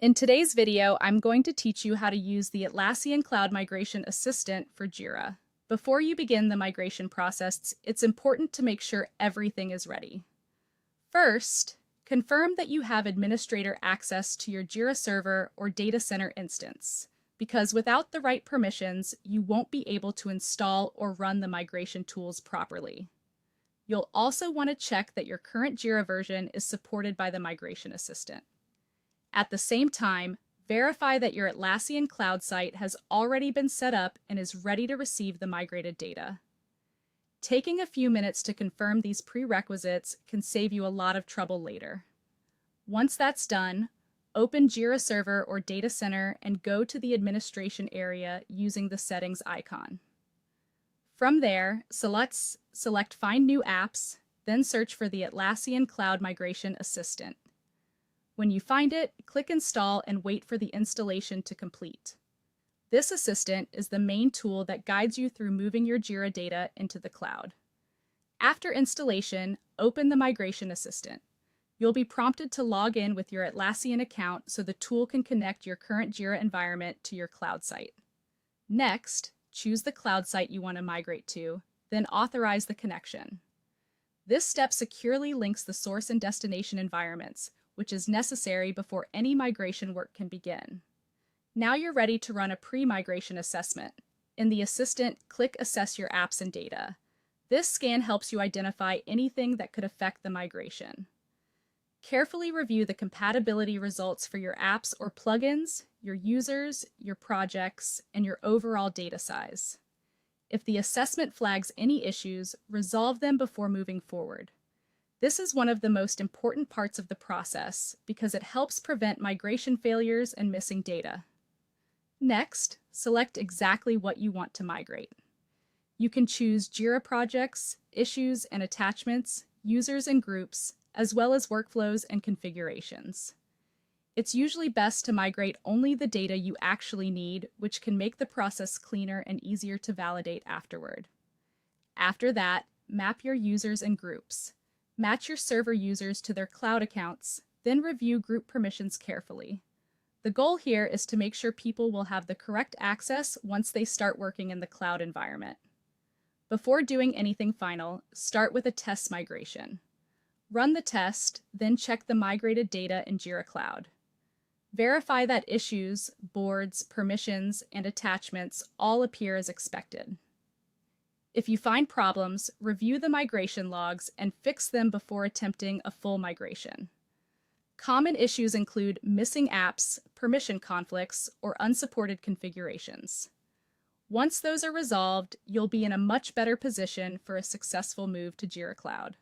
In today's video, I'm going to teach you how to use the Atlassian Cloud Migration Assistant for Jira. Before you begin the migration process, it's important to make sure everything is ready. First, confirm that you have administrator access to your Jira server or data center instance, because without the right permissions, you won't be able to install or run the migration tools properly. You'll also want to check that your current Jira version is supported by the Migration Assistant. At the same time, verify that your Atlassian cloud site has already been set up and is ready to receive the migrated data. Taking a few minutes to confirm these prerequisites can save you a lot of trouble later. Once that's done, open Jira Server or Data Center and go to the administration area using the settings icon. From there, select Find New Apps, then search for the Atlassian Cloud Migration Assistant. When you find it, click Install and wait for the installation to complete. This assistant is the main tool that guides you through moving your Jira data into the cloud. After installation, open the Migration Assistant. You'll be prompted to log in with your Atlassian account so the tool can connect your current Jira environment to your cloud site. Next, choose the cloud site you want to migrate to, then authorize the connection. This step securely links the source and destination environments, which is necessary before any migration work can begin. Now you're ready to run a pre-migration assessment. In the assistant, click Assess Your Apps and Data. This scan helps you identify anything that could affect the migration. Carefully review the compatibility results for your apps or plugins, your users, your projects, and your overall data size. If the assessment flags any issues, resolve them before moving forward. This is one of the most important parts of the process because it helps prevent migration failures and missing data. Next, select exactly what you want to migrate. You can choose Jira projects, issues and attachments, users and groups, as well as workflows and configurations. It's usually best to migrate only the data you actually need, which can make the process cleaner and easier to validate afterward. After that, map your users and groups. Match your server users to their cloud accounts, then review group permissions carefully. The goal here is to make sure people will have the correct access once they start working in the cloud environment. Before doing anything final, start with a test migration. Run the test, then check the migrated data in Jira Cloud. Verify that issues, boards, permissions, and attachments all appear as expected. If you find problems, review the migration logs and fix them before attempting a full migration. Common issues include missing apps, permission conflicts, or unsupported configurations. Once those are resolved, you'll be in a much better position for a successful move to Jira Cloud.